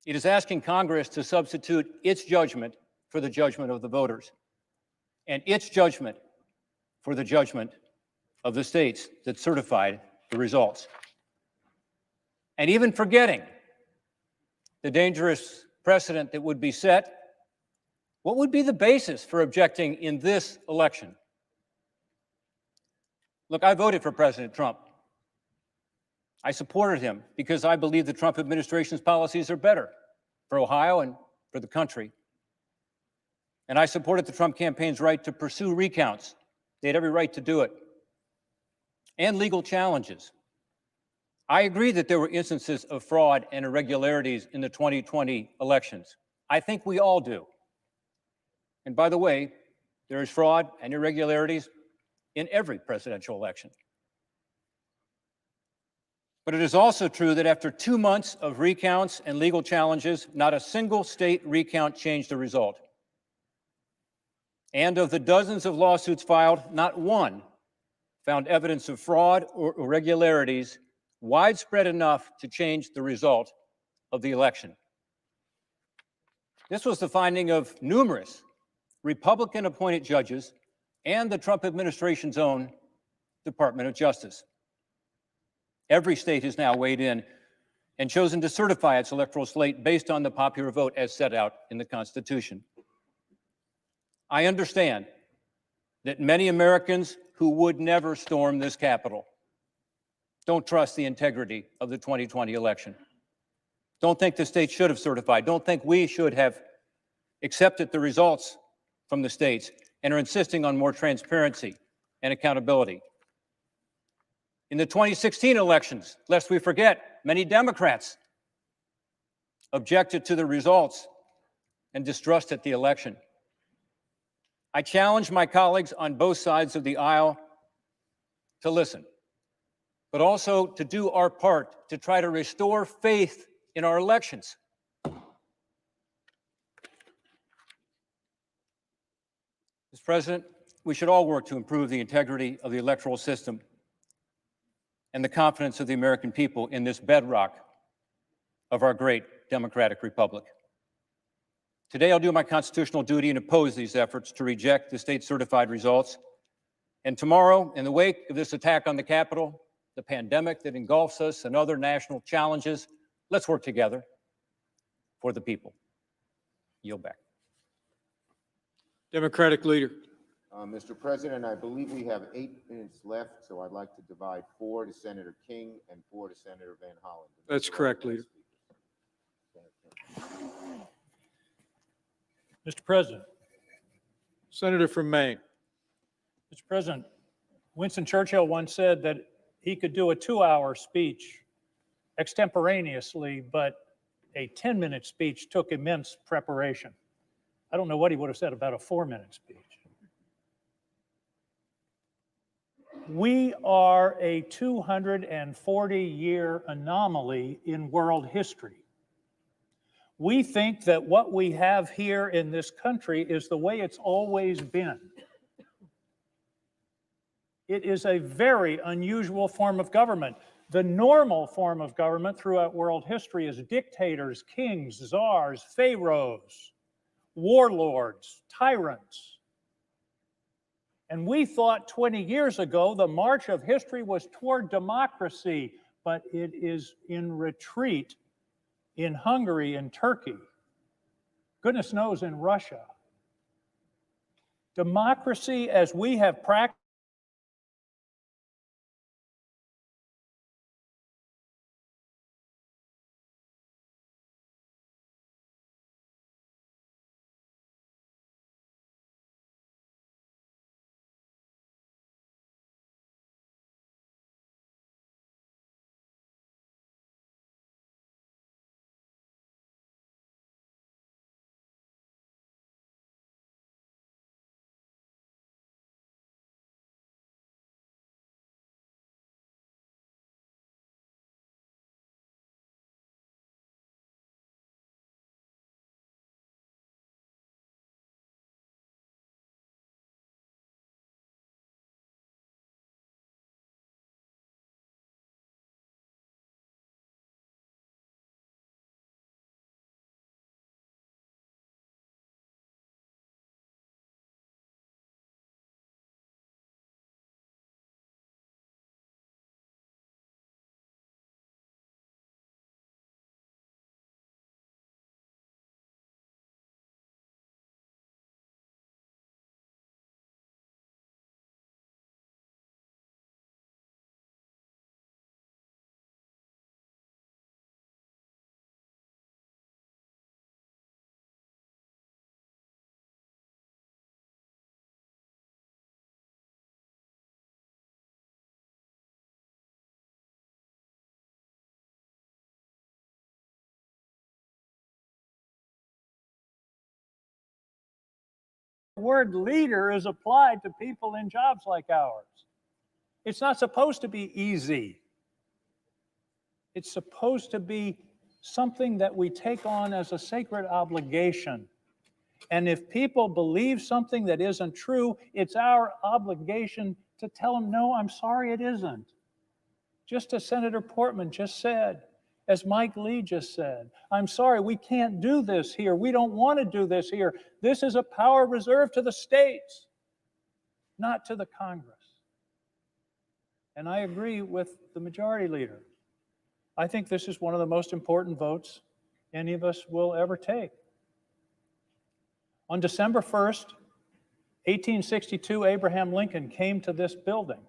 It is asking Congress to substitute its judgment for the judgment of the voters, and its judgment for the judgment of the states that certified the results. And even forgetting the dangerous precedent that would be set, what would be the basis for objecting in this election? Look, I voted for President Trump. I supported him because I believe the Trump administration's policies are better for Ohio and for the country. And I supported the Trump campaign's right to pursue recounts. They had every right to do it. And legal challenges. I agree that there were instances of fraud and irregularities in the 2020 elections. I think we all do. And by the way, there is fraud and irregularities in every presidential election. But it is also true that after 2 months of recounts and legal challenges, not a single state recount changed the result. And of the dozens of lawsuits filed, not one found evidence of fraud or irregularities widespread enough to change the result of the election. This was the finding of numerous Republican-appointed judges and the Trump administration's own Department of Justice. Every state has now weighed in and chosen to certify its electoral slate based on the popular vote as set out in the Constitution. I understand that many Americans who would never storm this Capitol don't trust the integrity of the 2020 election, don't think the states should have certified, don't think we should have accepted the results from the states, and are insisting on more transparency and accountability. In the 2016 elections, lest we forget, many Democrats objected to the results and distrusted the election. I challenge my colleagues on both sides of the aisle to listen, but also to do our part to try to restore faith in our elections. Mr. President, we should all work to improve the integrity of the electoral system and the confidence of the American people in this bedrock of our great democratic republic. Today, I'll do my constitutional duty and oppose these efforts to reject the state-certified results. And tomorrow, in the wake of this attack on the Capitol, the pandemic that engulfs us, and other national challenges, let's work together for the people. Yield back. Democratic leader. Mr. President, I believe we have 8 minutes left, so I'd like to divide 4 to Senator King and 4 to Senator Van Hollen. That's correct, leader. Mr. President. Senator from Maine. Mr. President, Winston Churchill once said that he could do a 2-hour speech extemporaneously, but a 10-minute speech took immense preparation. I don't know what he would have said about a 4-minute speech. We are a 240-year anomaly in world history. We think that what we have here in this country is the way it's always been. It is a very unusual form of government. The normal form of government throughout world history is dictators, kings, czars, pharaohs, warlords, tyrants. And we thought 20 years ago the march of history was toward democracy, but it is in retreat in Hungary and Turkey. Goodness knows in Russia. Democracy as we have practiced word leader is applied to people in jobs like ours. It's not supposed to be easy. It's supposed to be something that we take on as a sacred obligation. And if people believe something that isn't true, it's our obligation to tell them, no, I'm sorry, it isn't. Just as Senator Portman just said, as Mike Lee just said, I'm sorry, we can't do this here. We don't want to do this here. This is a power reserved to the states, not to the Congress. And I agree with the majority leader. I think this is one of the most important votes any of us will ever take. On December 1st, 1862, Abraham Lincoln came to this building.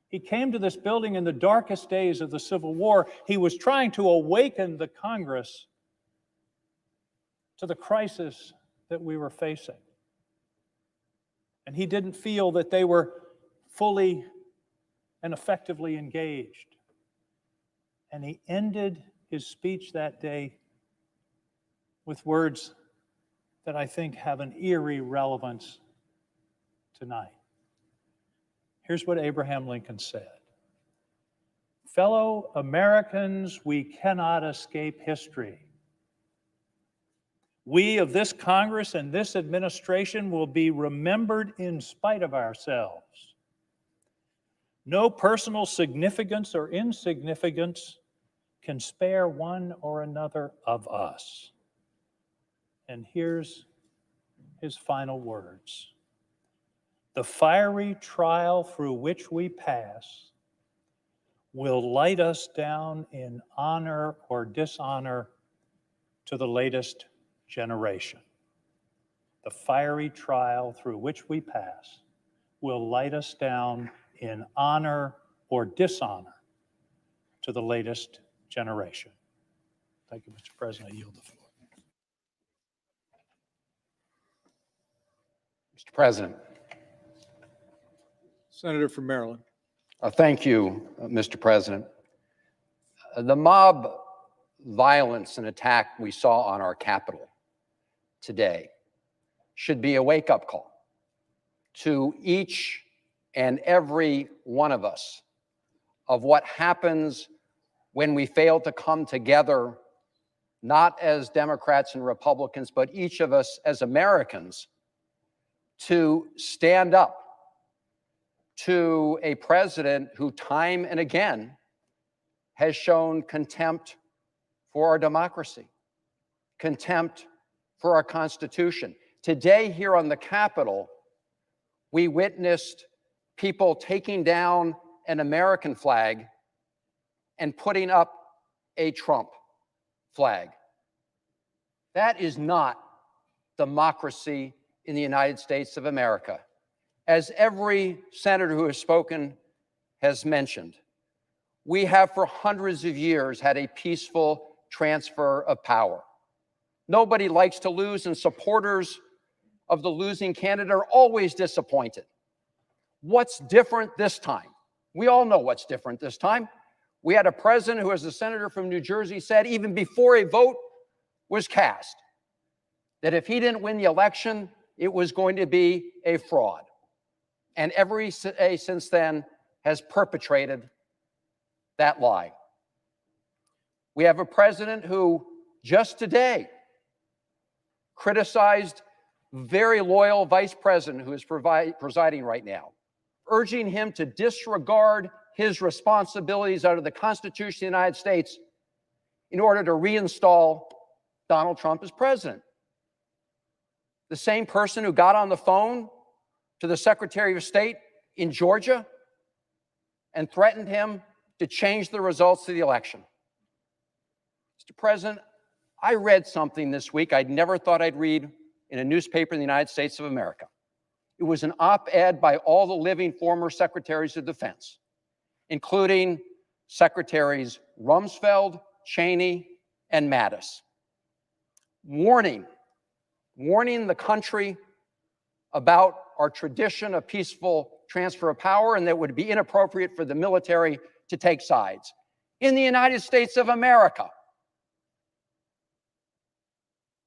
He came to this building in the darkest days of the Civil War. He was trying to awaken the Congress to the crisis that we were facing. And he didn't feel that they were fully and effectively engaged. And he ended his speech that day with words that I think have an eerie relevance tonight. Here's what Abraham Lincoln said. Fellow Americans, we cannot escape history. We of this Congress and this administration will be remembered in spite of ourselves. No personal significance or insignificance can spare one or another of us. And here's his final words. The fiery trial through which we pass will light us down in honor or dishonor to the latest generation. The fiery trial through which we pass will light us down in honor or dishonor to the latest generation. Thank you, Mr. President. I yield the floor. Mr. President. Senator from Maryland. Thank you, Mr. President. The mob violence and attack we saw on our Capitol today should be a wake-up call to each and every one of us of what happens when we fail to come together, not as Democrats and Republicans, but each of us as Americans, to stand up to a president who time and again has shown contempt for our democracy, contempt for our Constitution. Today here on the Capitol, we witnessed people taking down an American flag and putting up a Trump flag. That is not democracy in the United States of America. As every senator who has spoken has mentioned, we have for hundreds of years had a peaceful transfer of power. Nobody likes to lose, and supporters of the losing candidate are always disappointed. What's different this time? We all know what's different this time. We had a president who, as the senator from New Jersey said, even before a vote was cast, that if he didn't win the election, it was going to be a fraud. And every day since then has perpetrated that lie. We have a president who just today criticized very loyal vice president who is presiding right now, urging him to disregard his responsibilities under the Constitution of the United States in order to reinstall Donald Trump as president. The same person who got on the phone to the Secretary of State in Georgia and threatened him to change the results of the election. Mr. President, I read something this week I'd never thought I'd read in a newspaper in the United States of America. It was an op-ed by all the living former secretaries of defense, including Secretaries Rumsfeld, Cheney, and Mattis, warning the country about our tradition of peaceful transfer of power and that it would be inappropriate for the military to take sides. In the United States of America,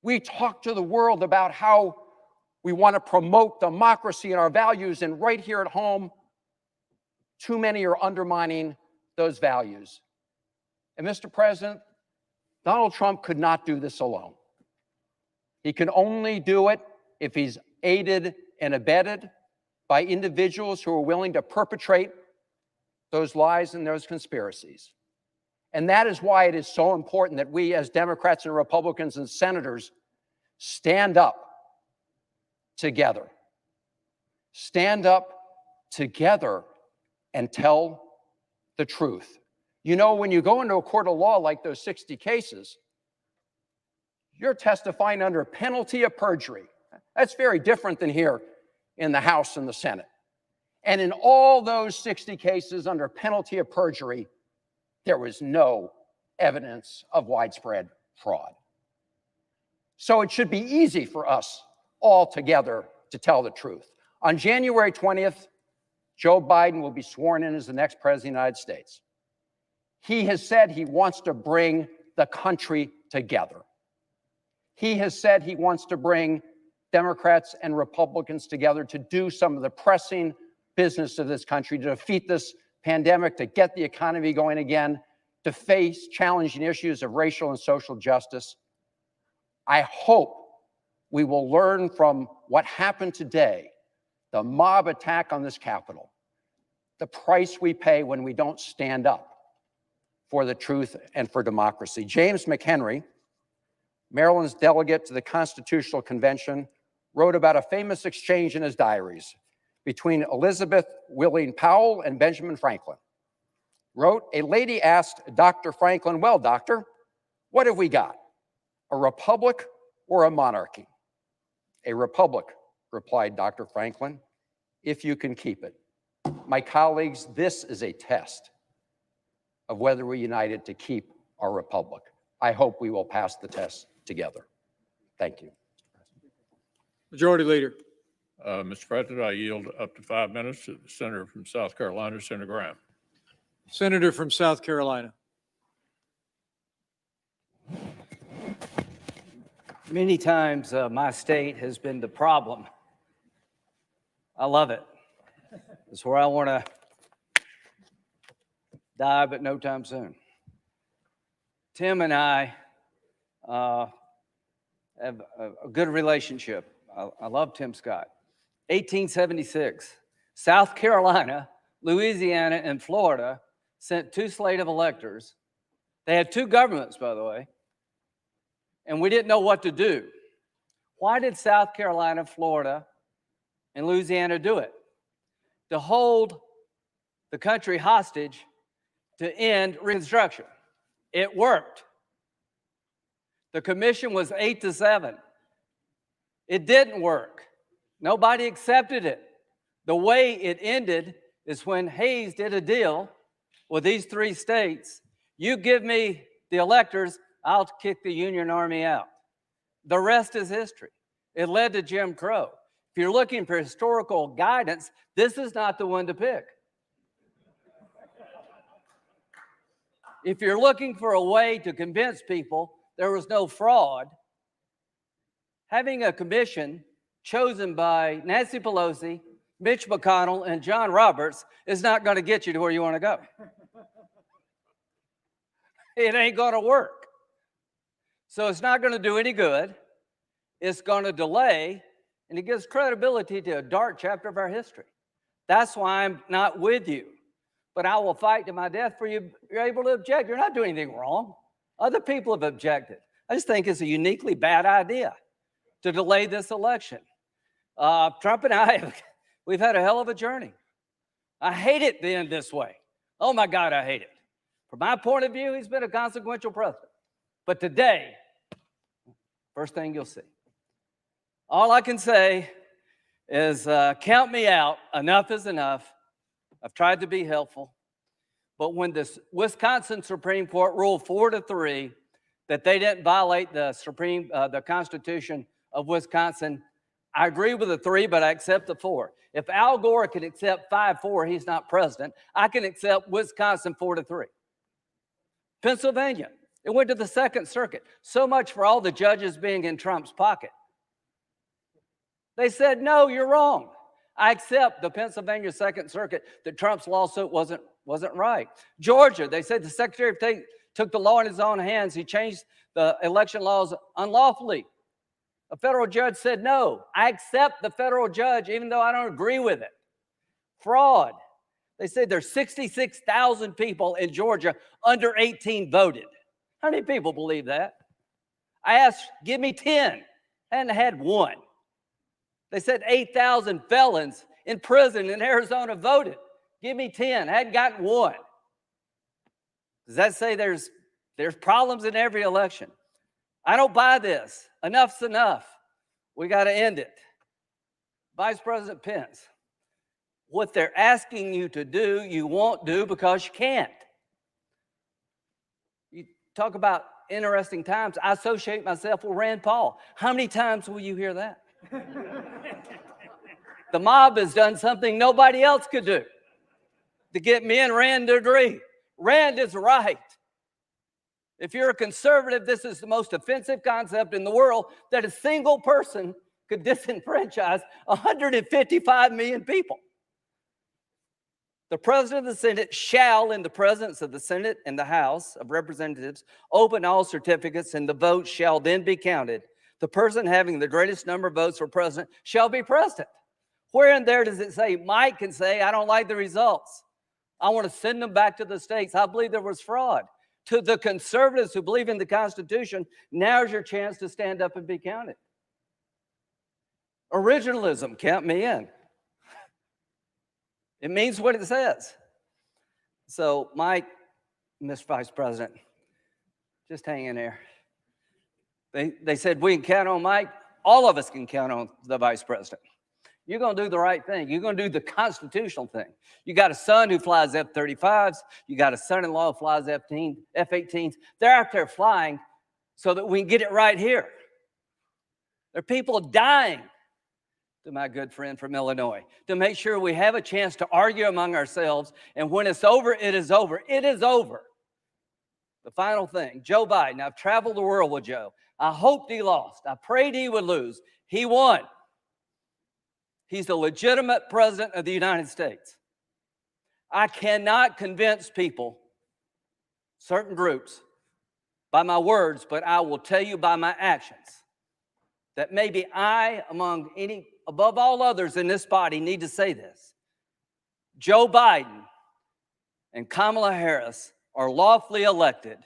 we talk to the world about how We want to promote democracy and our values, and right here at home, too many are undermining those values. And Mr. President, Donald Trump could not do this alone. He can only do it if he's aided and abetted by individuals who are willing to perpetrate those lies and those conspiracies. And that is why it is so important that we as Democrats and Republicans and senators stand up together. Stand up together and tell the truth. You know, when you go into a court of law like those 60 cases, you're testifying under penalty of perjury. That's very different than here in the House and the Senate. And in all those 60 cases under penalty of perjury, there was no evidence of widespread fraud. So it should be easy for us all together to tell the truth. On January 20th, Joe Biden will be sworn in as the next president of the United States. He has said he wants to bring the country together. He has said he wants to bring Democrats and Republicans together to do some of the pressing business of this country, to defeat this pandemic, to get the economy going again, to face challenging issues of racial and social justice. I hope we will learn from what happened today, the mob attack on this Capitol, the price we pay when we don't stand up for the truth and for democracy. James McHenry, Maryland's delegate to the Constitutional Convention, wrote about a famous exchange in his diaries between Elizabeth Willing Powell and Benjamin Franklin. Wrote, a lady asked Dr. Franklin, well, doctor, what have we got? A republic or a monarchy? A republic, replied Dr. Franklin, if you can keep it. My colleagues, this is a test of whether we're united to keep our republic. I hope we will pass the test together. Thank you. Majority Leader. Mr. President, I yield up to 5 minutes to the Senator from South Carolina, Senator Graham. Senator from South Carolina. Many times my state has been the problem. I love it. It's where I want to die, but no time soon. Tim and I have a good relationship. I love Tim Scott. 1876, South Carolina, Louisiana, and Florida sent 2 slate of electors. They had 2 governments, by the way, and we didn't know what to do. Why did South Carolina, Florida, and Louisiana do it? To hold the country hostage to end Reconstruction. It worked. The commission was 8-7. It didn't work. Nobody accepted it. The way it ended is when Hayes did a deal with these 3 states. You give me the electors, I'll kick the Union Army out. The rest is history. It led to Jim Crow. If you're looking for historical guidance, this is not the one to pick. If you're looking for a way to convince people there was no fraud, having a commission chosen by Nancy Pelosi, Mitch McConnell, and John Roberts is not going to get you to where you want to go. It ain't going to work. So it's not going to do any good. It's going to delay, and it gives credibility to a dark chapter of our history. That's why I'm not with you. But I will fight to my death for you. You're able to object. You're not doing anything wrong. Other people have objected. I just think it's a uniquely bad idea to delay this election. Trump and I, we've had a hell of a journey. I hate it to end this way. Oh my God, I hate it. From my point of view, he's been a consequential president. But today, first thing you'll see. All I can say is count me out. Enough is enough. I've tried to be helpful. But when the Wisconsin Supreme Court ruled 4-3 that they didn't violate the Constitution of Wisconsin, I agree with the 3, but I accept the 4. If Al Gore can accept 5-4, he's not president. I can accept Wisconsin 4-3. Pennsylvania, it went to the Second Circuit. So much for all the judges being in Trump's pocket. They said, no, you're wrong. I accept the Pennsylvania Second Circuit that Trump's lawsuit wasn't right. Georgia, they said the Secretary of State took the law in his own hands. He changed the election laws unlawfully. A federal judge said, no, I accept the federal judge even though I don't agree with it. Fraud. They said there's 66,000 people in Georgia under 18 voted. How many people believe that? I asked, give me 10. I hadn't had one. They said 8,000 felons in prison in Arizona voted. Give me 10. I hadn't gotten one. Does that say there's problems in every election? I don't buy this. Enough's enough. We got to end it. Vice President Pence, what they're asking you to do, you won't do because you can't. You talk about interesting times. I associate myself with Rand Paul. How many times will you hear that? The mob has done something nobody else could do to get me and Rand to agree. Rand is right. If you're a conservative, this is the most offensive concept in the world, that a single person could disenfranchise 155 million people. The President of the Senate shall, in the presence of the Senate and the House of Representatives, open all certificates, and the vote shall then be counted. The person having the greatest number of votes for president shall be president. Where in there does it say Mike can say, I don't like the results, I want to send them back to the states? I believe there was fraud. To the conservatives who believe in the Constitution, now's your chance to stand up and be counted. Originalism, count me in. It means what it says. So, Mike, Mr. Vice President, just hang in there. They said we can count on Mike. All of us can count on the Vice President. You're going to do the right thing. You're going to do the constitutional thing. You got a son who flies F-35s. You got a son-in-law who flies F-18s. They're out there flying so that we can get it right here. There are people dying, to my good friend from Illinois, to make sure we have a chance to argue among ourselves. And when it's over, it is over. It is over. The final thing, Joe Biden. I've traveled the world with Joe. I hoped he lost. I prayed he would lose. He won. He's the legitimate president of the United States. I cannot convince people, certain groups, by my words, but I will tell you by my actions that maybe I, above all others in this body, need to say this. Joe Biden and Kamala Harris are lawfully elected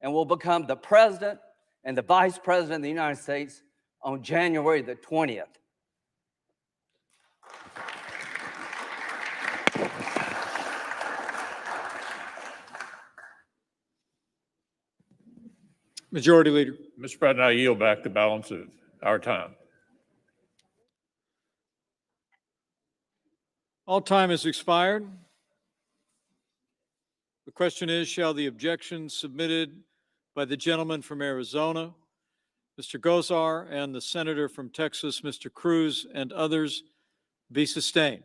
and will become the president and the vice president of the United States on January the 20th. Majority Leader. Mr. President, I yield back the balance of our time. All time has expired. The question is, shall the objections submitted by the gentleman from Arizona, Mr. Gosar, and the senator from Texas, Mr. Cruz, and others be sustained?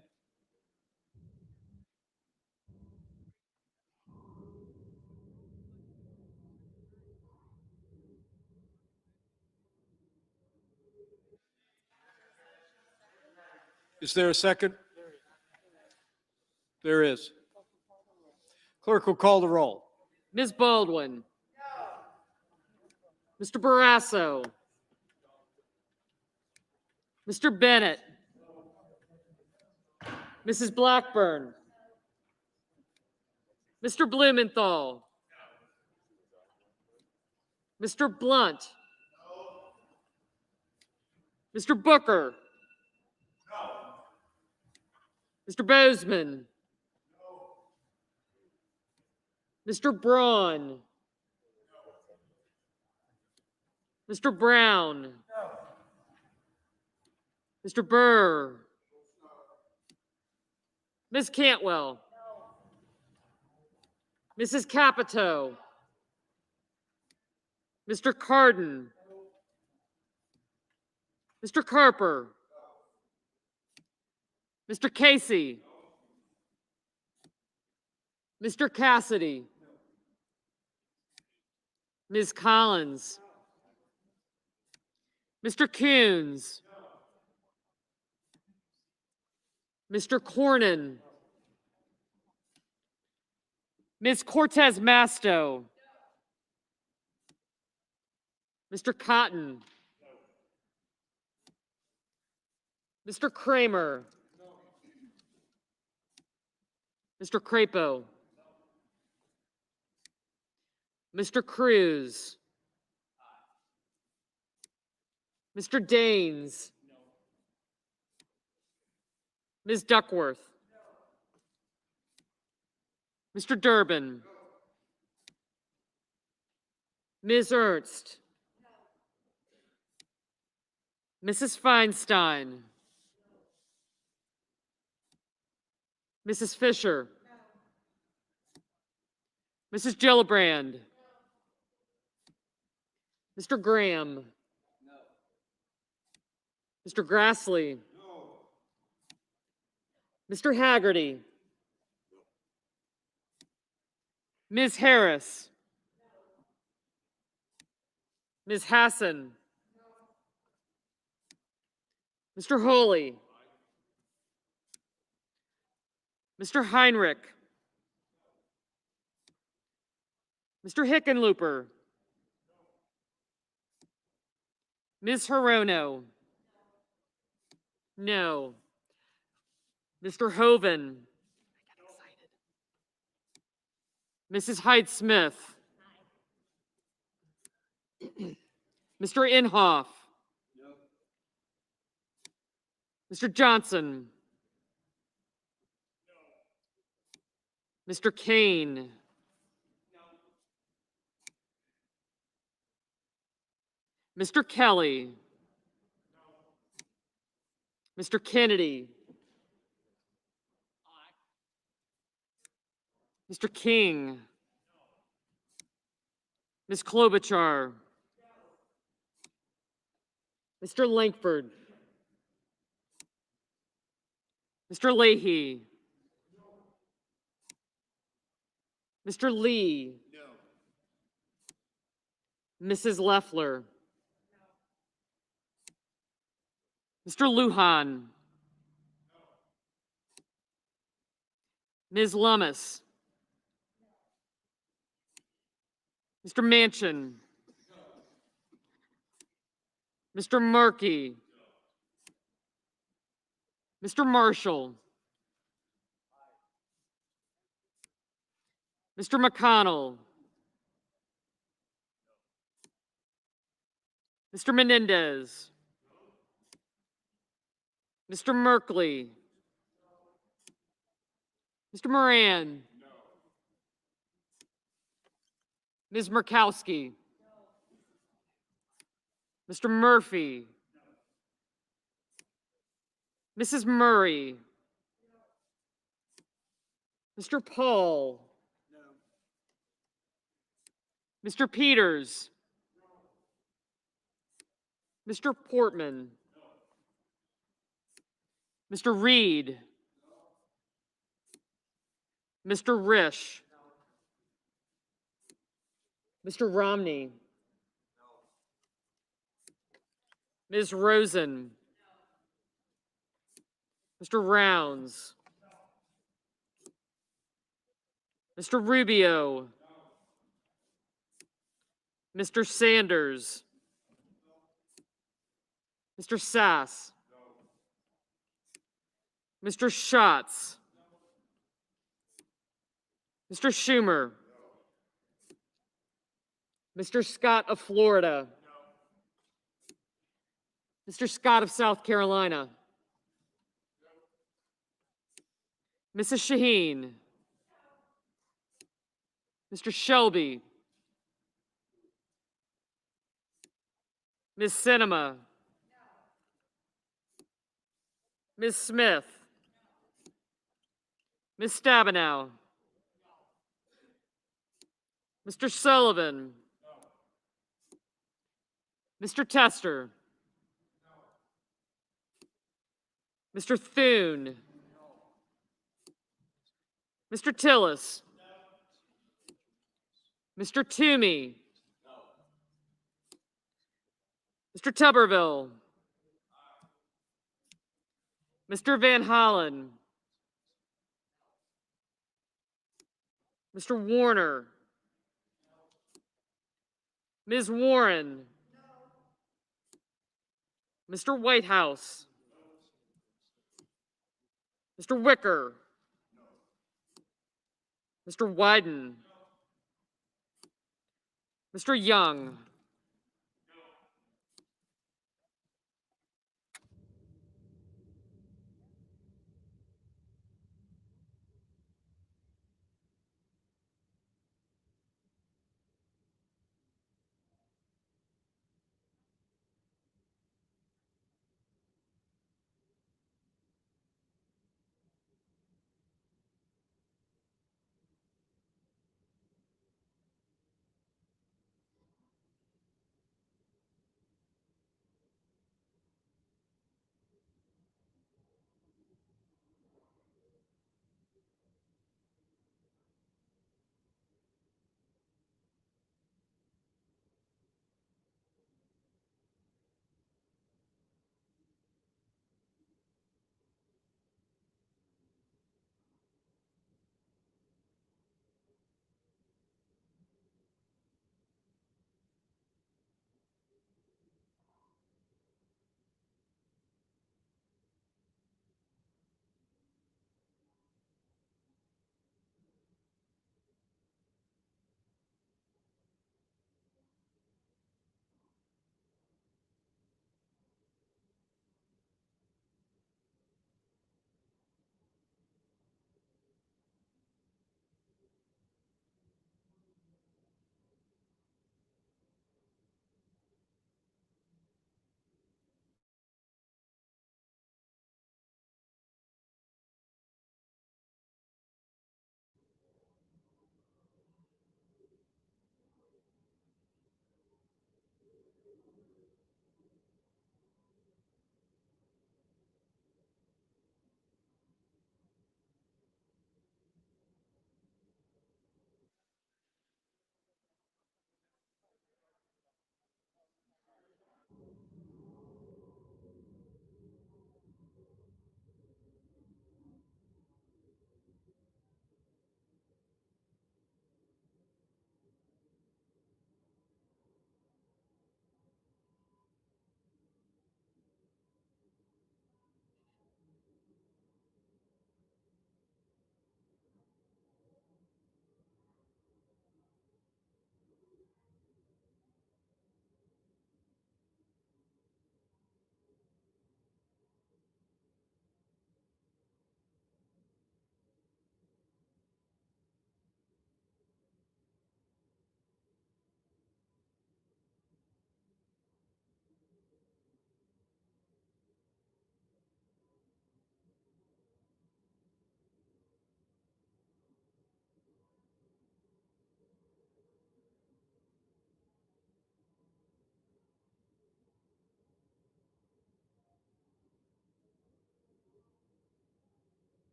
Is there a second? There is. Clerk will call the roll. Ms. Baldwin. Mr. Barrasso. Mr. Bennett. Mrs. Blackburn. Mr. Blumenthal. Mr. Blunt. Mr. Booker. Mr. Bozeman. Mr. Braun. Mr. Brown. Mr. Burr. Ms. Cantwell. Mrs. Capito. Mr. Cardin. Mr. Carper. Mr. Casey. Mr. Cassidy. Ms. Collins. Mr. Coons. Mr. Cornyn, Ms. Cortez Masto, Mr. Cotton, Mr. Kramer, Mr. Crapo, Mr. Cruz, Mr. Daines, Ms. Duckworth, Mr. Durbin, Ms. Ernst, Mrs. Feinstein, Mrs. Fisher, Mrs. Gillibrand, Mr. Graham, Mr. Grassley, Mr. Haggerty, Ms. Harris, Ms. Hassan, Mr. Holy, Mr. Heinrich, Mr. Hickenlooper, Ms. Hirono, no. Mr. Hoven, Mrs. Hyde-Smith, Mr. Inhofe, Mr. Johnson, Mr. Kane, Mr. Kelly, Mr. Kennedy, Mr. King, Ms. Klobuchar, Mr. Lankford, Mr. Leahy, Mr. Lee, Mrs. Leffler, Mr. Lujan, Ms. Lummis, Mr. Manchin, Mr. Markey, Mr. Marshall, Mr. McConnell, Mr. Menendez, Mr. Merkley, Mr. Moran, Ms. Murkowski, Mr. Murphy, Mrs. Murray, Mr. Paul, Mr. Peters, Mr. Portman, Mr. Reed, Mr. Risch, Mr. Romney, Ms. Rosen, Mr. Rounds, Mr. Rubio, Mr. Sanders, Mr. Sass, Mr. Schatz, Mr. Schumer, Mr. Scott of Florida, Mr. Scott of South Carolina, Mrs. Shaheen, Mr. Shelby, Ms. Sinema, Ms. Smith, Ms. Stabenow, Mr. Sullivan, Mr. Tester, Mr. Thune, Mr. Tillis, Mr. Toomey, Mr. Tuberville, Mr. Van Hollen, Mr. Warner, Ms. Warren, Mr. Whitehouse, Mr. Wicker, Mr. Wyden, Mr. Young,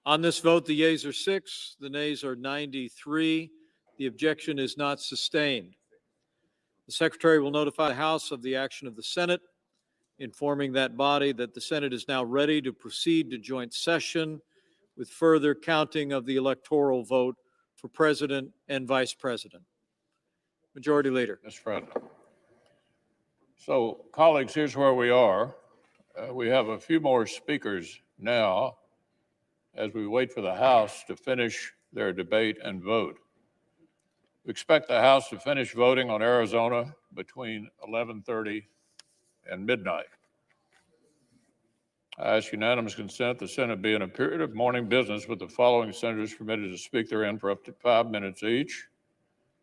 On this vote, the yeas are 6, the nays are 93. The objection is not sustained. The Secretary will notify the House of the action of the Senate, informing that body that the Senate is now ready to proceed to joint session with further counting of the electoral vote for President and Vice President. Majority Leader. Mr. President. So, colleagues, here's where we are. We have a few more speakers now as we wait for the House to finish their debate and vote. We expect the House to finish voting on Arizona between 11:30 and midnight. I ask unanimous consent the Senate be in a period of morning business with the following senators permitted to speak therein for up to 5 minutes each: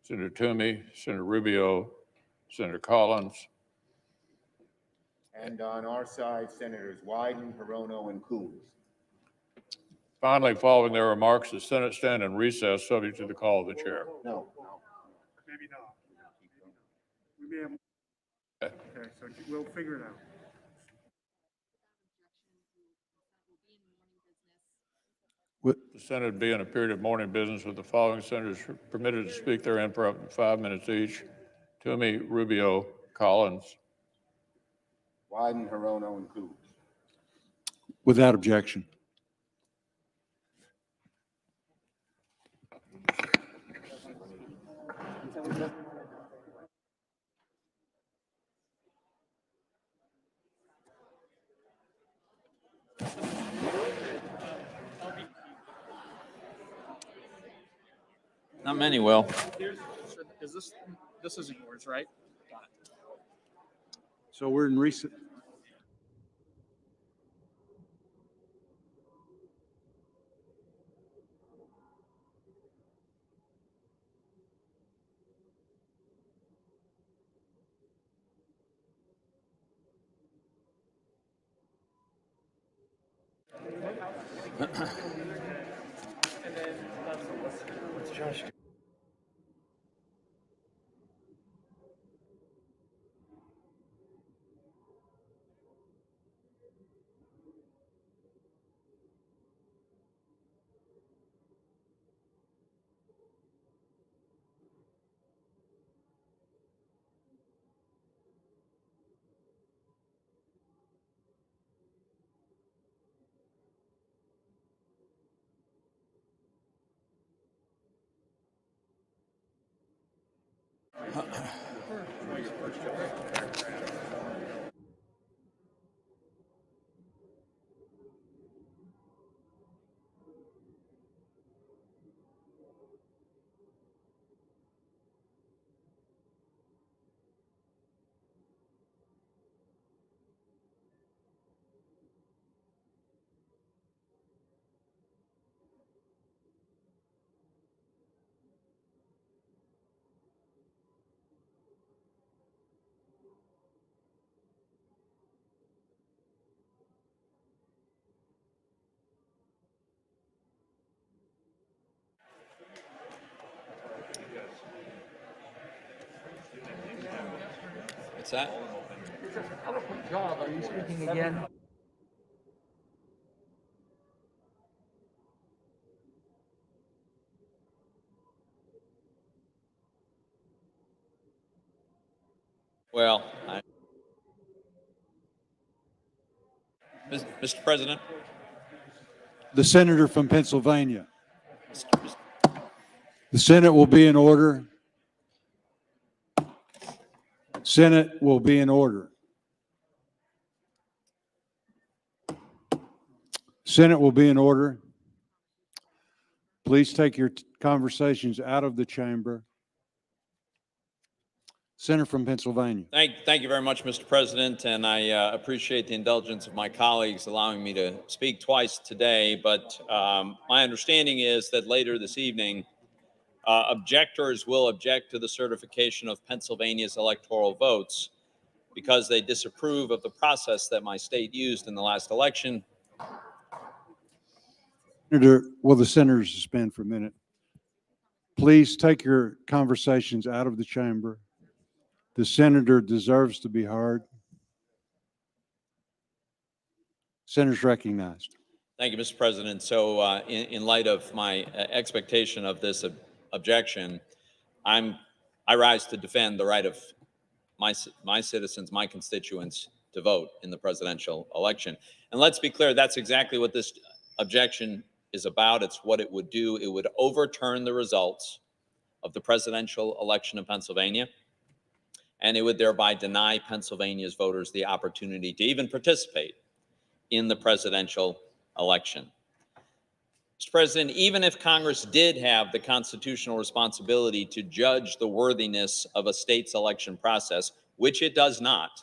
Senator Toomey, Senator Rubio, Senator Collins. And on our side, Senators Wyden, Hirono, and Coons. Finally, following their remarks, the Senate stand in recess subject to the call of the chair. No. Maybe not. We may have. Okay, so we'll figure it out. The Senate be in a period of morning business with the following senators permitted to speak therein for up to 5 minutes each: Toomey, Rubio, Collins. Wyden, Hirono, and Coons. Without objection. Not many will. This isn't yours, right? So we're in recent. What's that? Job, are you speaking again? Well, Mr. President. The senator from Pennsylvania. The Senate will be in order. Senate will be in order. Senate will be in order. Please take your conversations out of the chamber. Senator from Pennsylvania. Thank you very much, Mr. President, and I appreciate the indulgence of my colleagues allowing me to speak twice today, but my understanding is that later this evening, objectors will object to the certification of Pennsylvania's electoral votes because they disapprove of the process that my state used in the last election. Senator, will the senators suspend for a minute? Please take your conversations out of the chamber. The senator deserves to be heard. Senator's recognized. Thank you, Mr. President. So in light of my expectation of this objection, I rise to defend the right of my citizens, my constituents, to vote in the presidential election. And let's be clear, that's exactly what this objection is about. It's what it would do. It would overturn the results of the presidential election in Pennsylvania, and it would thereby deny Pennsylvania's voters the opportunity to even participate in the presidential election. Mr. President, even if Congress did have the constitutional responsibility to judge the worthiness of a state's election process, which it does not,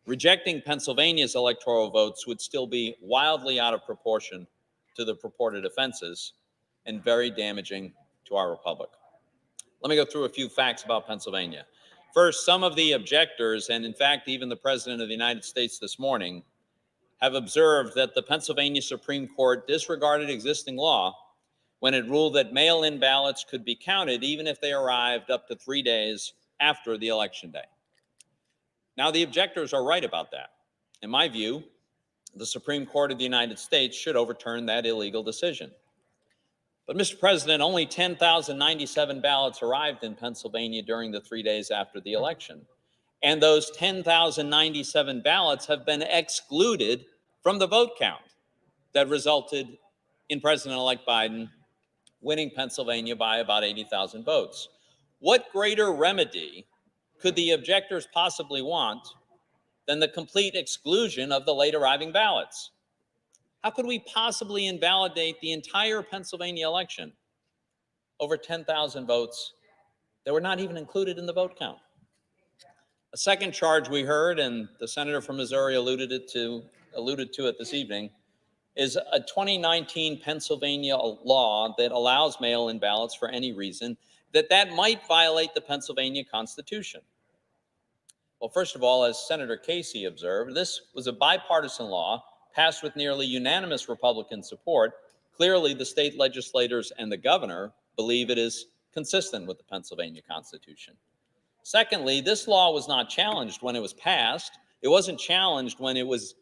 rejecting Pennsylvania's electoral votes would still be wildly out of proportion to the purported offenses and very damaging to our republic. Let me go through a few facts about Pennsylvania. First, some of the objectors, and in fact, even the President of the United States this morning, have observed that the Pennsylvania Supreme Court disregarded existing law when it ruled that mail-in ballots could be counted even if they arrived up to 3 days after the election day. Now, the objectors are right about that. In my view, the Supreme Court of the United States should overturn that illegal decision. But, Mr. President, only 10,097 ballots arrived in Pennsylvania during the 3 days after the election. And those 10,097 ballots have been excluded from the vote count that resulted in President-elect Biden winning Pennsylvania by about 80,000 votes. What greater remedy could the objectors possibly want than the complete exclusion of the late arriving ballots? How could we possibly invalidate the entire Pennsylvania election over 10,000 votes that were not even included in the vote count? A second charge we heard, and the senator from Missouri alluded to it this evening, is a 2019 Pennsylvania law that allows mail-in ballots for any reason, that might violate the Pennsylvania Constitution. Well, first of all, as Senator Casey observed, this was a bipartisan law passed with nearly unanimous Republican support. Clearly, the state legislators and the governor believe it is consistent with the Pennsylvania Constitution. Secondly, this law was not challenged when it was passed. It wasn't challenged when it was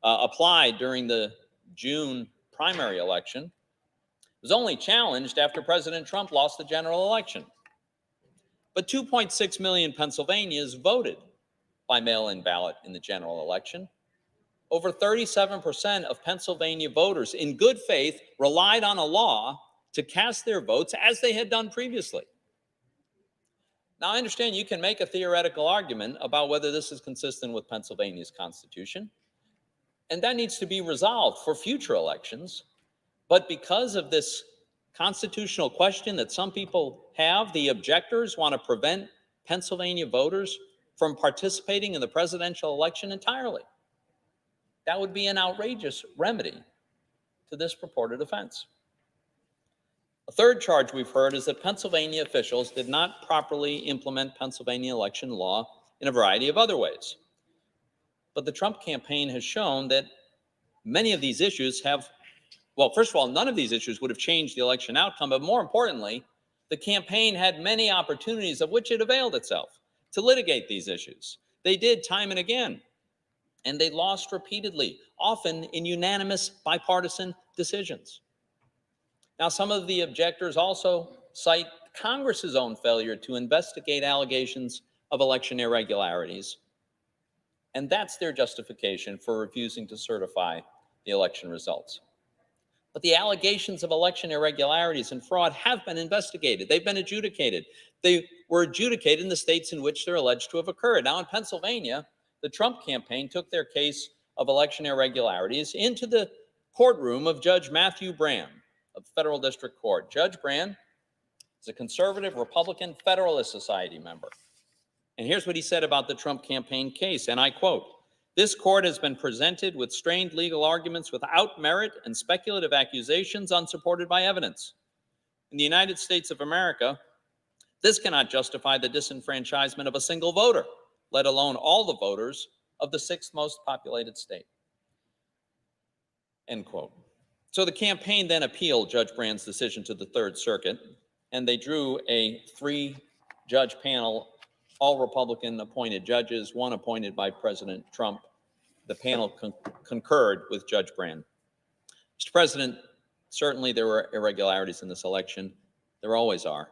applied during the June primary election. It was only challenged after President Trump lost the general election. But 2.6 million Pennsylvanians voted by mail-in ballot in the general election. Over 37% of Pennsylvania voters in good faith relied on a law to cast their votes as they had done previously. Now, I understand you can make a theoretical argument about whether this is consistent with Pennsylvania's Constitution, and that needs to be resolved for future elections. But because of this constitutional question that some people have, the objectors want to prevent Pennsylvania voters from participating in the presidential election entirely. That would be an outrageous remedy to this purported offense. A third charge we've heard is that Pennsylvania officials did not properly implement Pennsylvania election law in a variety of other ways. But the Trump campaign has shown that many of these issues have, well, first of all, none of these issues would have changed the election outcome, but more importantly, the campaign had many opportunities of which it availed itself to litigate these issues. They did time and again, and they lost repeatedly, often in unanimous bipartisan decisions. Now, some of the objectors also cite Congress's own failure to investigate allegations of election irregularities, and that's their justification for refusing to certify the election results. But the allegations of election irregularities and fraud have been investigated. They've been adjudicated. They were adjudicated in the states in which they're alleged to have occurred. Now, in Pennsylvania, the Trump campaign took their case of election irregularities into the courtroom of Judge Matthew Brand of the Federal District Court. Judge Brand is a conservative Republican Federalist Society member. And here's what he said about the Trump campaign case, and I quote, "This court has been presented with strained legal arguments without merit and speculative accusations unsupported by evidence. In the United States of America, this cannot justify the disenfranchisement of a single voter, let alone all the voters of the sixth most populated state." End quote. So the campaign then appealed Judge Brand's decision to the Third Circuit, and they drew a 3-judge panel, all Republican appointed judges, one appointed by President Trump. The panel concurred with Judge Brand. Mr. President, certainly there were irregularities in this election. There always are.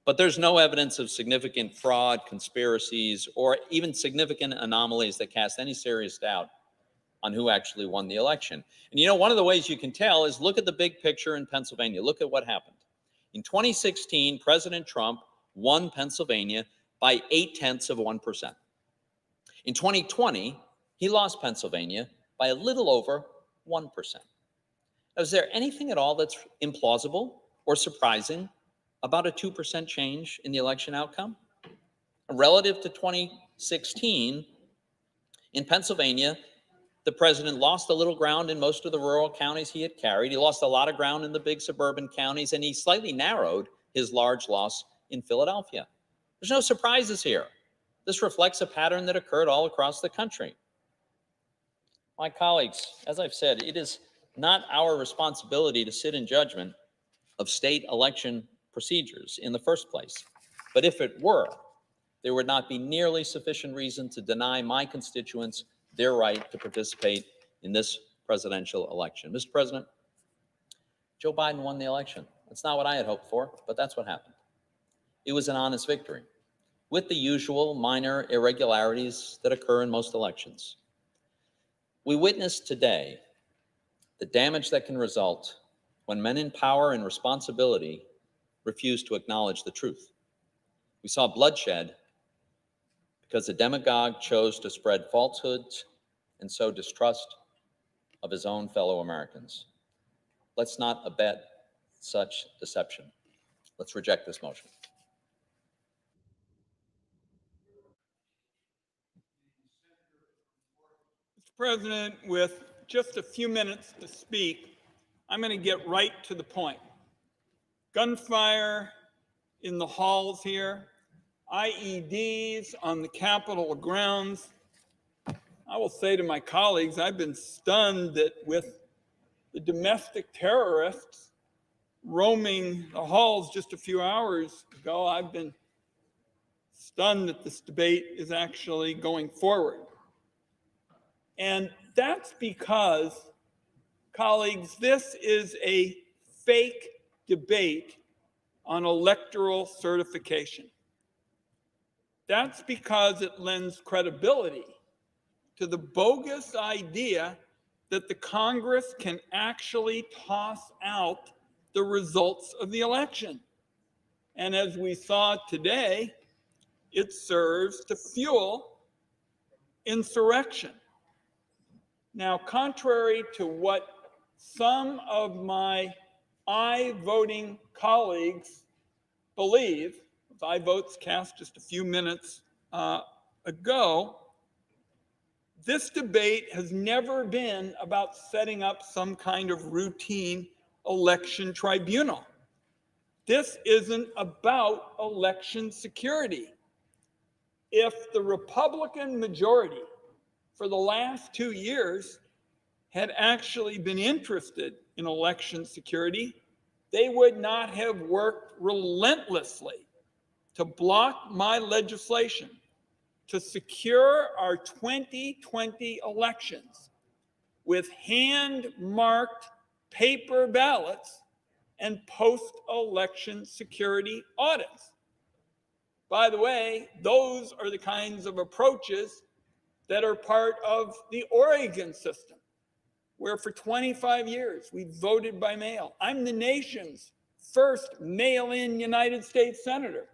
But there's no evidence of significant fraud, conspiracies, or even significant anomalies that cast any serious doubt on who actually won the election. And you know, one of the ways you can tell is look at the big picture in Pennsylvania. Look at what happened. In 2016, President Trump won Pennsylvania by 0.8%. In 2020, he lost Pennsylvania by a little over 1%. Now, is there anything at all that's implausible or surprising about a 2% change in the election outcome? Relative to 2016, in Pennsylvania, the president lost a little ground in most of the rural counties he had carried. He lost a lot of ground in the big suburban counties, and he slightly narrowed his large loss in Philadelphia. There's no surprises here. This reflects a pattern that occurred all across the country. My colleagues, as I've said, it is not our responsibility to sit in judgment of state election procedures in the first place. But if it were, there would not be nearly sufficient reason to deny my constituents their right to participate in this presidential election. Mr. President, Joe Biden won the election. That's not what I had hoped for, but that's what happened. It was an honest victory, with the usual minor irregularities that occur in most elections. We witnessed today the damage that can result when men in power and responsibility refuse to acknowledge the truth. We saw bloodshed because the demagogue chose to spread falsehoods and sow distrust of his own fellow Americans. Let's not abet such deception. Let's reject this motion. Mr. President, with just a few minutes to speak, I'm going to get right to the point. Gunfire in the halls here, IEDs on the Capitol grounds. I will say to my colleagues, I've been stunned that with the domestic terrorists roaming the halls just a few hours ago, I've been stunned that this debate is actually going forward. And that's because, colleagues, this is a fake debate on electoral certification. That's because it lends credibility to the bogus idea that the Congress can actually toss out the results of the election. And as we saw today, it serves to fuel insurrection. Now, contrary to what some of my I-voting colleagues believe, I votes cast just a few minutes ago, this debate has never been about setting up some kind of routine election tribunal. This isn't about election security. If the Republican majority for the last 2 years had actually been interested in election security, they would not have worked relentlessly to block my legislation to secure our 2020 elections with hand-marked paper ballots and post-election security audits. By the way, those are the kinds of approaches that are part of the Oregon system, where for 25 years we voted by mail. I'm the nation's first mail-in United States senator.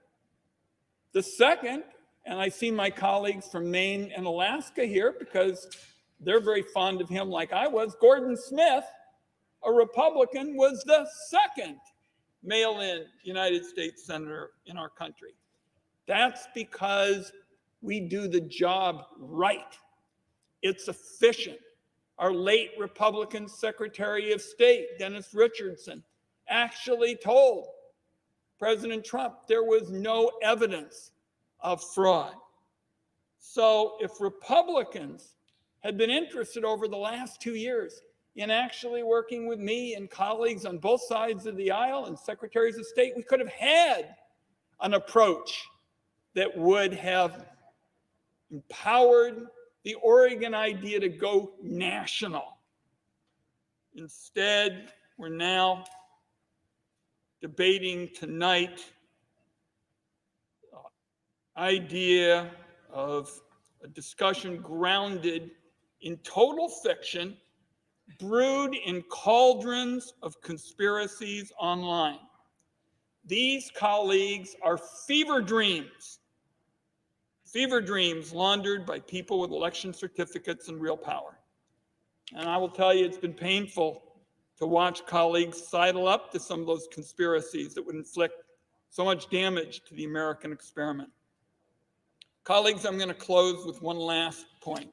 The second, and I see my colleagues from Maine and Alaska here because they're very fond of him like I was, Gordon Smith, a Republican, was the second mail-in United States senator in our country. That's because we do the job right. It's efficient. Our late Republican Secretary of State, Dennis Richardson, actually told President Trump there was no evidence of fraud. So if Republicans had been interested over the last 2 years in actually working with me and colleagues on both sides of the aisle and secretaries of state, we could have had an approach that would have empowered the Oregon idea to go national. Instead, we're now debating tonight idea of a discussion grounded in total fiction, brewed in cauldrons of conspiracies online. These colleagues are fever dreams laundered by people with election certificates and real power. And I will tell you, it's been painful to watch colleagues sidle up to some of those conspiracies that would inflict so much damage to the American experiment. Colleagues, I'm going to close with one last point.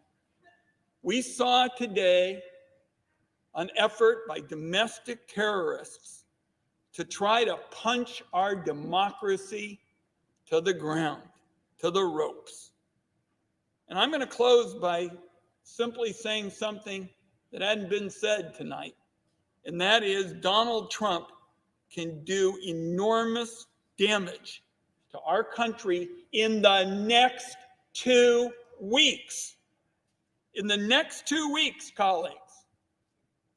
We saw today an effort by domestic terrorists to try to punch our democracy to the ground, to the ropes. And I'm going to close by simply saying something that hadn't been said tonight, and that is Donald Trump can do enormous damage to our country in the next 2 weeks. In the next 2 weeks, colleagues,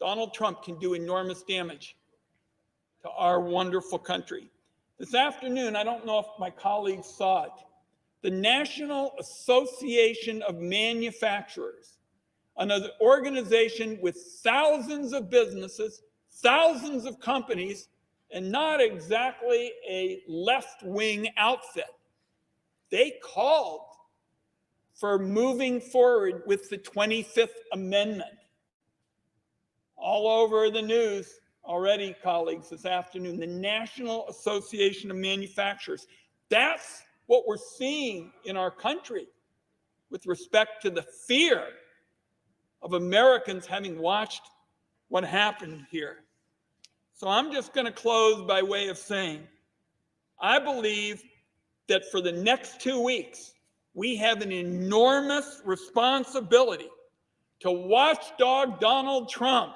Donald Trump can do enormous damage to our wonderful country. This afternoon, I don't know if my colleagues saw it, the National Association of Manufacturers, another organization with thousands of businesses, thousands of companies, and not exactly a left-wing outfit. They called for moving forward with the 25th Amendment. All over the news already, colleagues, this afternoon, the National Association of Manufacturers. That's what we're seeing in our country with respect to the fear of Americans having watched what happened here. So I'm just going to close by way of saying, I believe that for the next 2 weeks, we have an enormous responsibility to watchdog Donald Trump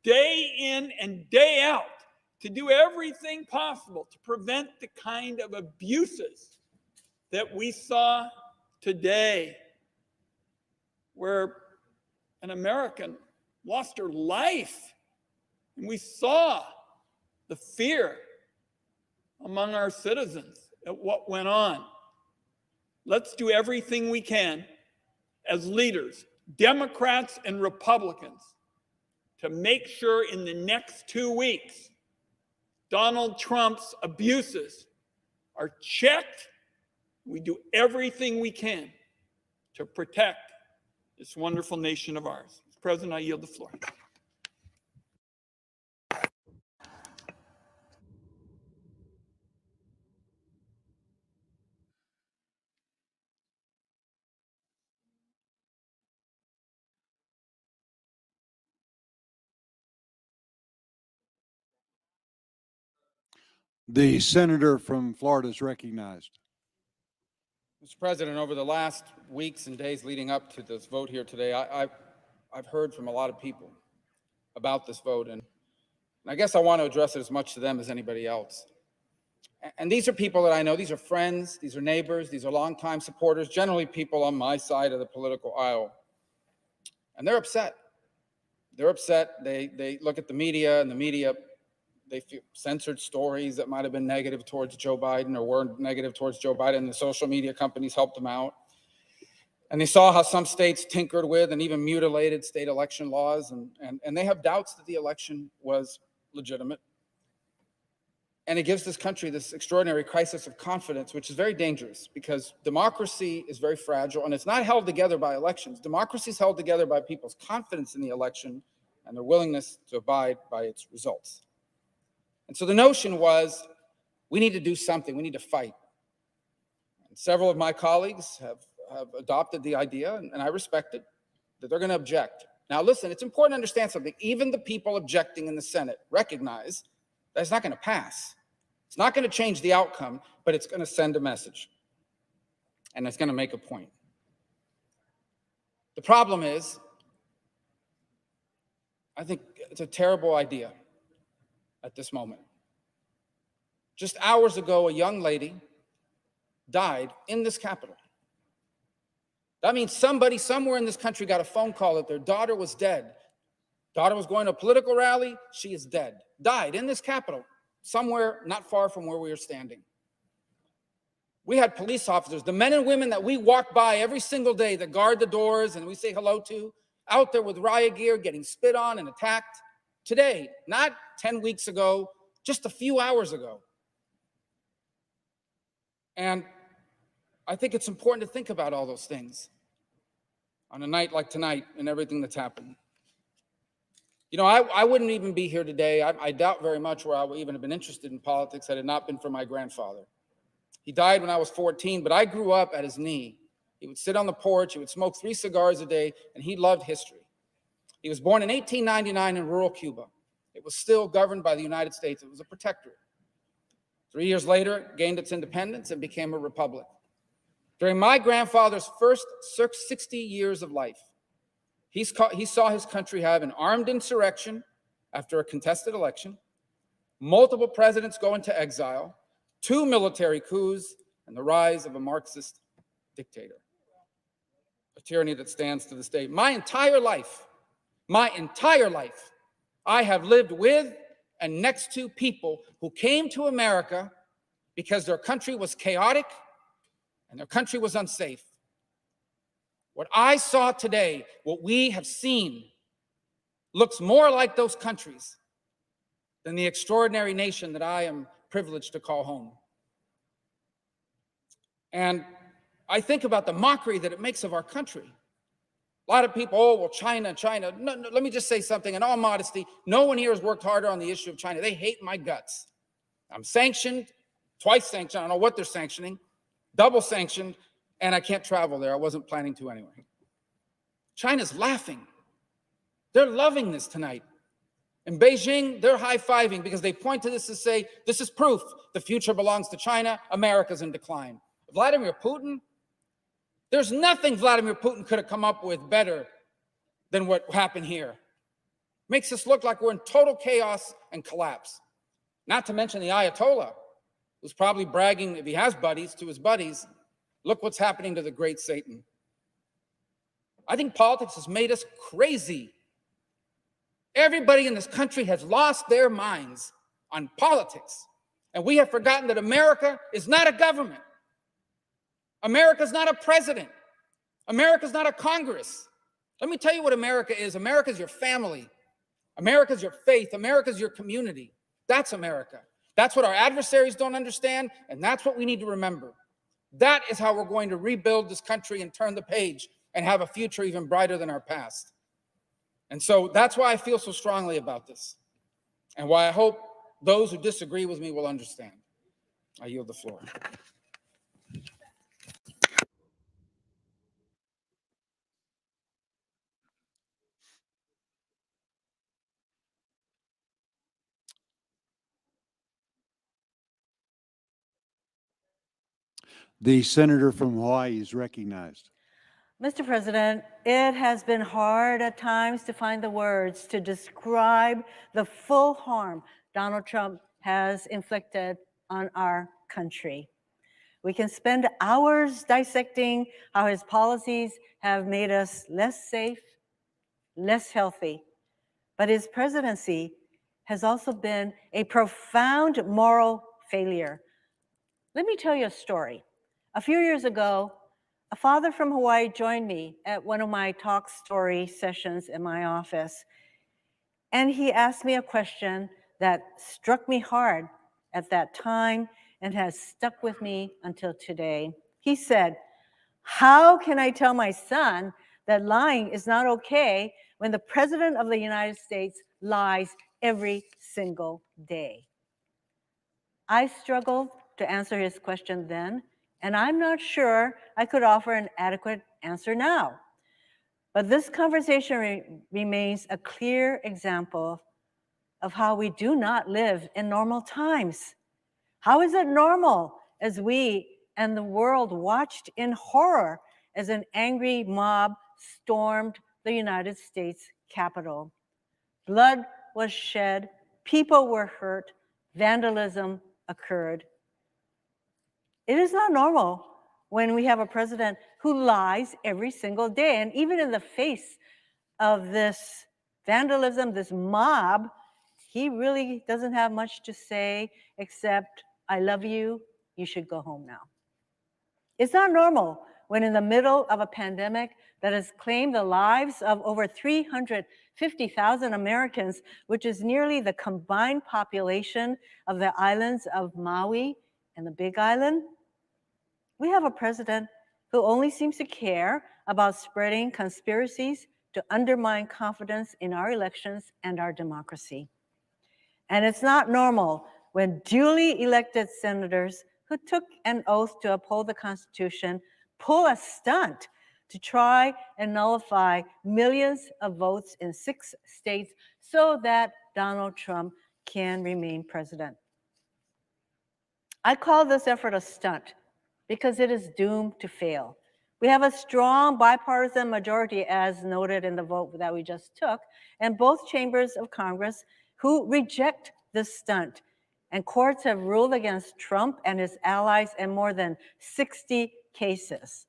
day in and day out, to do everything possible to prevent the kind of abuses that we saw today, where an American lost her life. And we saw the fear among our citizens at what went on. Let's do everything we can as leaders, Democrats and Republicans, to make sure in the next 2 weeks, Donald Trump's abuses are checked. We do everything we can to protect this wonderful nation of ours. Mr. President, I yield the floor. The senator from Florida is recognized. Mr. President, over the last weeks and days leading up to this vote here today, I've heard from a lot of people about this vote, and I guess I want to address it as much to them as anybody else. And these are people that I know. These are friends. These are neighbors. These are longtime supporters, generally people on my side of the political aisle. And they're upset. They're upset. They look at the media, and the media, they feel censored stories that might have been negative towards Joe Biden or were negative towards Joe Biden. The social media companies helped them out. And they saw how some states tinkered with and even mutilated state election laws. And they have doubts that the election was legitimate. And it gives this country this extraordinary crisis of confidence, which is very dangerous because democracy is very fragile and it's not held together by elections. Democracy is held together by people's confidence in the election and their willingness to abide by its results. And so the notion was, we need to do something, we need to fight. And several of my colleagues have adopted the idea, and I respect it, that they're going to object. Now listen, it's important to understand something. Even the people objecting in the Senate recognize that it's not going to pass. It's not going to change the outcome, but it's going to send a message. And it's going to make a point. The problem is, I think it's a terrible idea at this moment. Just hours ago, a young lady died in this Capitol. That means somebody somewhere in this country got a phone call that their daughter was dead. Daughter was going to a political rally. She is dead. Died in this Capitol, somewhere not far from where we are standing. We had police officers, the men and women that we walk by every single day that guard the doors and we say hello to, out there with riot gear, getting spit on and attacked. Today, not 10 weeks ago, just a few hours ago. And I think it's important to think about all those things on a night like tonight and everything that's happened. You know, I wouldn't even be here today. I doubt very much where I would even have been interested in politics had it not been for my grandfather. He died when I was 14, but I grew up at his knee. He would sit on the porch, he would smoke 3 cigars a day, and he loved history. He was born in 1899 in rural Cuba. It was still governed by the United States. It was a protectorate. 3 years later, it gained its independence and became a republic. During my grandfather's first 60 years of life, he saw his country have an armed insurrection after a contested election, multiple presidents go into exile, 2 military coups, and the rise of a Marxist dictator, a tyranny that stands to this day. My entire life, I have lived with and next to people who came to America because their country was chaotic and their country was unsafe. What I saw today, what we have seen, looks more like those countries than the extraordinary nation that I am privileged to call home. And I think about the mockery that it makes of our country. A lot of people, oh, well, China. No, let me just say something. In all modesty, no one here has worked harder on the issue of China. They hate my guts. I'm sanctioned, twice sanctioned. I don't know what they're sanctioning, double sanctioned, and I can't travel there. I wasn't planning to anyway. China's laughing. They're loving this tonight. In Beijing, they're high-fiving because they point to this and say, this is proof the future belongs to China, America's in decline. Vladimir Putin, there's nothing Vladimir Putin could have come up with better than what happened here. Makes us look like we're in total chaos and collapse. Not to mention the Ayatollah, who's probably bragging, if he has buddies, to his buddies, look what's happening to the great Satan. I think politics has made us crazy. Everybody in this country has lost their minds on politics. And we have forgotten that America is not a government. America's not a president. America's not a Congress. Let me tell you what America is. America's your family. America's your faith. America's your community. That's America. That's what our adversaries don't understand, and that's what we need to remember. That is how we're going to rebuild this country and turn the page and have a future even brighter than our past. And so that's why I feel so strongly about this, and why I hope those who disagree with me will understand. I yield the floor. The senator from Hawaii is recognized. Mr. President, it has been hard at times to find the words to describe the full harm Donald Trump has inflicted on our country. We can spend hours dissecting how his policies have made us less safe, less healthy, but his presidency has also been a profound moral failure. Let me tell you a story. A few years ago, a father from Hawaii joined me at one of my talk story sessions in my office, and he asked me a question that struck me hard at that time and has stuck with me until today. He said, "How can I tell my son that lying is not okay when the President of the United States lies every single day?" I struggled to answer his question then, and I'm not sure I could offer an adequate answer now. But this conversation remains a clear example of how we do not live in normal times. How is it normal as we and the world watched in horror as an angry mob stormed the United States Capitol? Blood was shed, people were hurt, vandalism occurred. It is not normal when we have a president who lies every single day. And even in the face of this vandalism, this mob, he really doesn't have much to say except, I love you, you should go home now. It's not normal when in the middle of a pandemic that has claimed the lives of over 350,000 Americans, which is nearly the combined population of the islands of Maui and the Big Island, we have a president who only seems to care about spreading conspiracies to undermine confidence in our elections and our democracy. And it's not normal when duly elected senators who took an oath to uphold the Constitution pull a stunt to try and nullify millions of votes in 6 states so that Donald Trump can remain president. I call this effort a stunt because it is doomed to fail. We have a strong bipartisan majority, as noted in the vote that we just took, in both chambers of Congress who reject this stunt. And courts have ruled against Trump and his allies in more than 60 cases.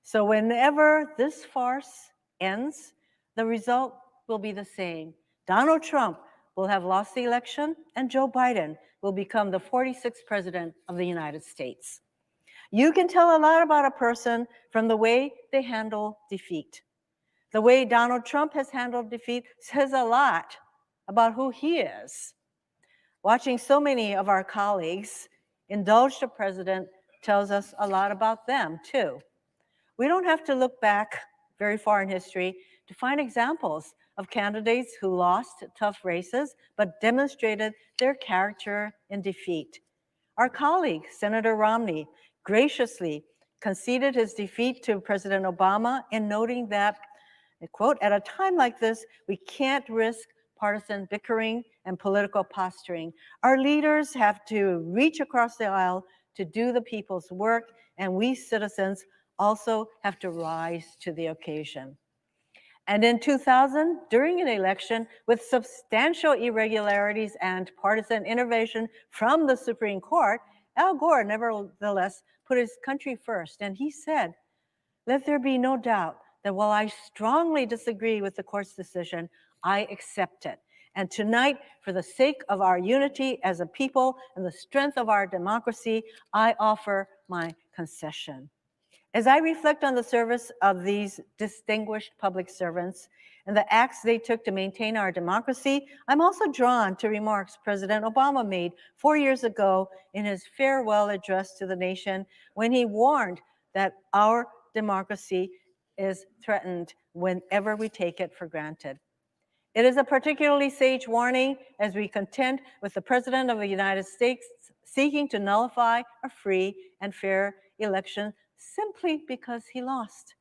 So whenever this farce ends, the result will be the same. Donald Trump will have lost the election, and Joe Biden will become the 46th president of the United States. You can tell a lot about a person from the way they handle defeat. The way Donald Trump has handled defeat says a lot about who he is. Watching so many of our colleagues indulge the president tells us a lot about them, too. We don't have to look back very far in history to find examples of candidates who lost tough races but demonstrated their character in defeat. Our colleague, Senator Romney, graciously conceded his defeat to President Obama in noting that, I quote, at a time like this, we can't risk partisan bickering and political posturing. Our leaders have to reach across the aisle to do the people's work, and we citizens also have to rise to the occasion. And in 2000, during an election with substantial irregularities and partisan intervention from the Supreme Court, Al Gore nevertheless put his country first. And he said, let there be no doubt that while I strongly disagree with the court's decision, I accept it. And tonight, for the sake of our unity as a people and the strength of our democracy, I offer my concession. As I reflect on the service of these distinguished public servants and the acts they took to maintain our democracy, I'm also drawn to remarks President Obama made 4 years ago in his farewell address to the nation when he warned that our democracy is threatened whenever we take it for granted. It is a particularly sage warning as we contend with the President of the United States seeking to nullify a free and fair election simply because he lost.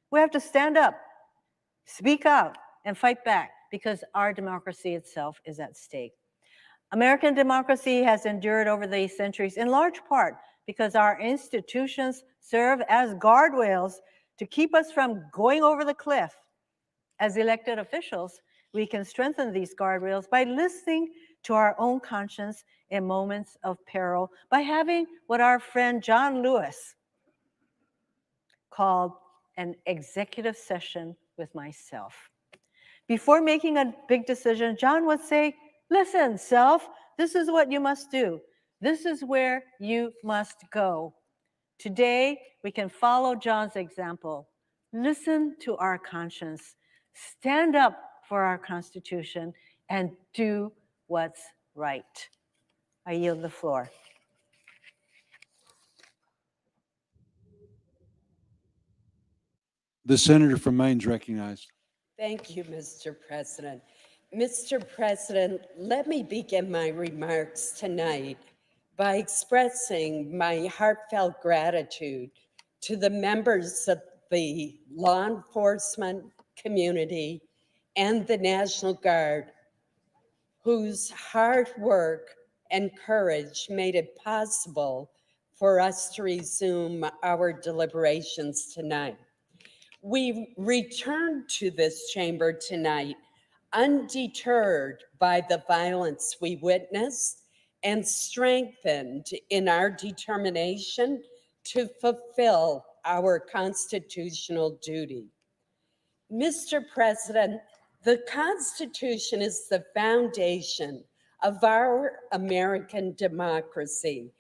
We have to stand up, speak out, and fight back because our democracy itself is at stake. American democracy has endured over the centuries in large part because our institutions serve as guardrails to keep us from going over the cliff. As elected officials, we can strengthen these guardrails by listening to our own conscience in moments of peril, by having what our friend John Lewis called an executive session with myself. Before making a big decision, John would say, listen, self, this is what you must do. This is where you must go. Today, we can follow John's example. Listen to our conscience. Stand up for our Constitution and do what's right. I yield the floor. The senator from Maine is recognized. Thank you, Mr. President. Mr. President, let me begin my remarks tonight by expressing my heartfelt gratitude to the members of the law enforcement community and the National Guard, whose hard work and courage made it possible for us to resume our deliberations tonight. We return to this chamber tonight undeterred by the violence we witnessed and strengthened in our determination to fulfill our constitutional duty. Mr. President, The Constitution is the foundation of our American democracy,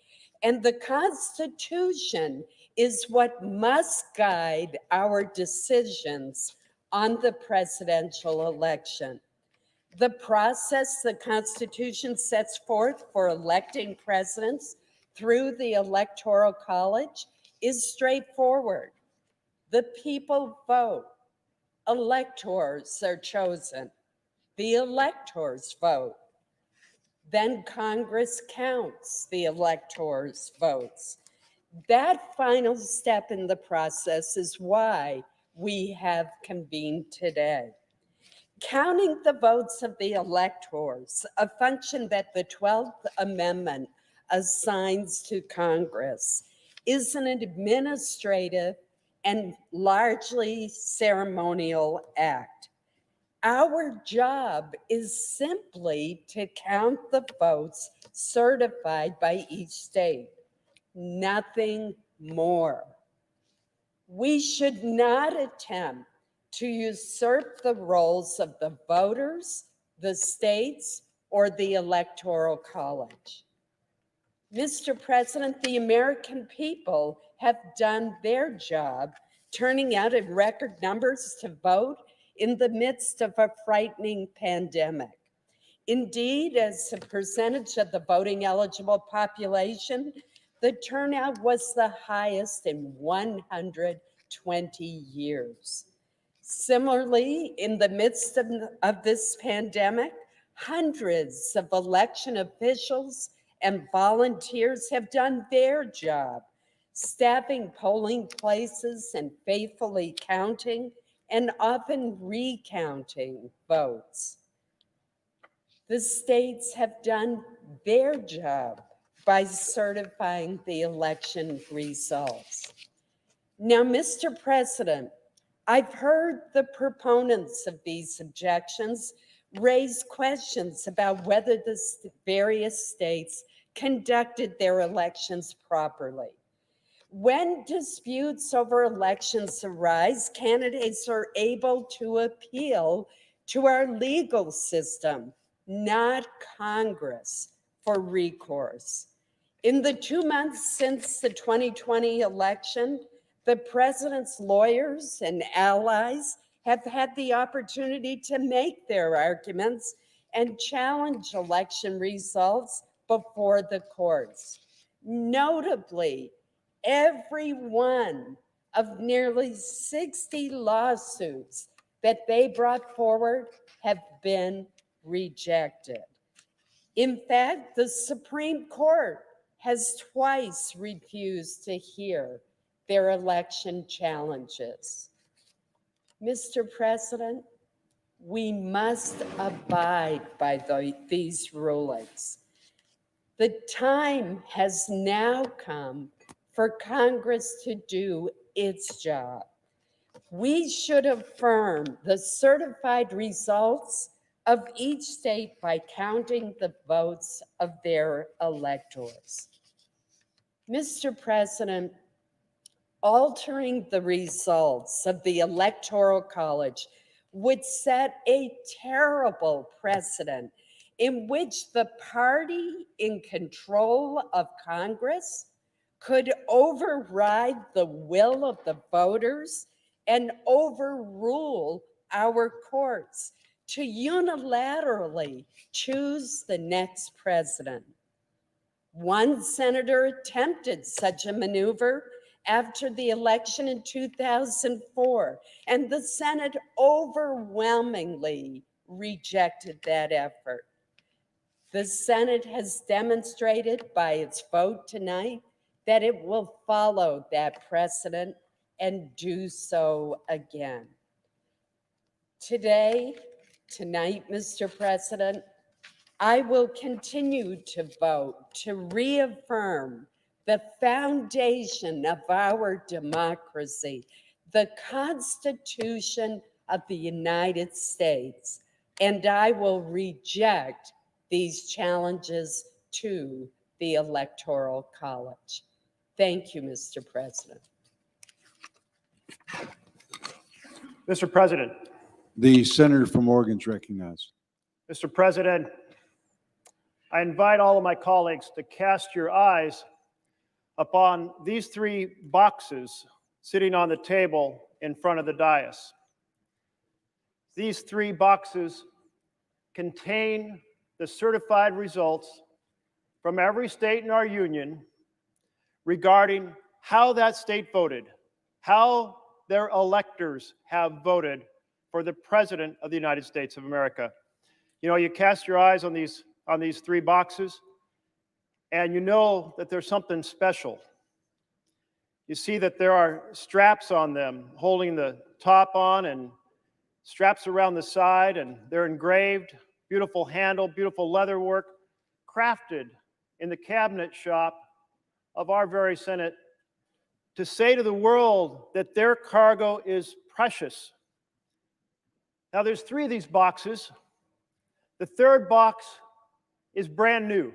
and the Constitution is what must guide our decisions on the presidential election. The process the Constitution sets forth for electing presidents through the Electoral College is straightforward. The people vote. Electors are chosen. The electors vote. Then Congress counts the electors' votes. That final step in the process is why we have convened today. Counting the votes of the electors, a function that the 12th Amendment assigns to Congress, is an administrative and largely ceremonial act. Our job is simply to count the votes certified by each state, nothing more. We should not attempt to usurp the roles of the voters, the states, or the Electoral College. Mr. President, the American people have done their job, turning out in record numbers to vote in the midst of a frightening pandemic. Indeed, as a percentage of the voting eligible population, the turnout was the highest in 120 years. Similarly, in the midst of this pandemic, hundreds of election officials and volunteers have done their job, staffing polling places and faithfully counting and often recounting votes. The states have done their job by certifying the election results. Now, Mr. President, I've heard the proponents of these objections raise questions about whether the various states conducted their elections properly. When disputes over elections arise, candidates are able to appeal to our legal system, not Congress, for recourse. In the 2 months since the 2020 election, the president's lawyers and allies have had the opportunity to make their arguments and challenge election results before the courts. Notably, every one of nearly 60 lawsuits that they brought forward have been rejected. In fact, the Supreme Court has twice refused to hear their election challenges. Mr. President, we must abide by these rulings. The time has now come for Congress to do its job. We should affirm the certified results of each state by counting the votes of their electors. Mr. President, altering the results of the Electoral College would set a terrible precedent in which the party in control of Congress could override the will of the voters and overrule our courts to unilaterally choose the next president. One senator attempted such a maneuver after the election in 2004, and the Senate overwhelmingly rejected that effort. The Senate has demonstrated by its vote tonight that it will follow that precedent and do so again. Tonight, Mr. President, I will continue to vote to reaffirm the foundation of our democracy, the Constitution of the United States, and I will reject these challenges to the Electoral College. Thank you, Mr. President. Mr. President, The senator from Oregon is recognized. Mr. President, I invite all of my colleagues to cast your eyes upon these three boxes sitting on the table in front of the dais. These three boxes contain the certified results from every state in our union regarding how that state voted, how their electors have voted for the President of the United States of America. You know, you cast your eyes on these three boxes, and you know that there's something special. You see that there are straps on them holding the top on and straps around the side, and they're engraved, beautiful handle, beautiful leather work, crafted in the cabinet shop of our very Senate to say to the world that their cargo is precious. Now, there's three of these boxes. The third box is brand new.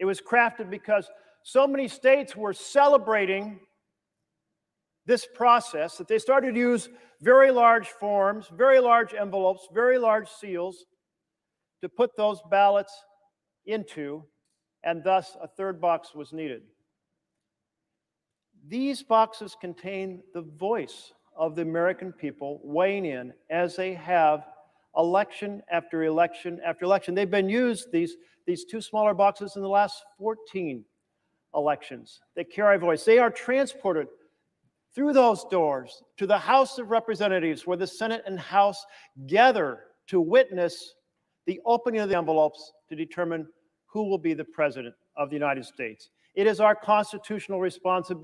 It was crafted because so many states were celebrating this process that they started to use very large forms, very large envelopes, very large seals to put those ballots into, and thus a third box was needed. These boxes contain the voice of the American people weighing in as they have election after election after election. They've been used, these two smaller boxes, in the last 14 elections. They carry voice. They are transported through those doors to the House of Representatives, where the Senate and House gather to witness the opening of the envelopes to determine who will be the President of the United States. It is our constitutional responsibility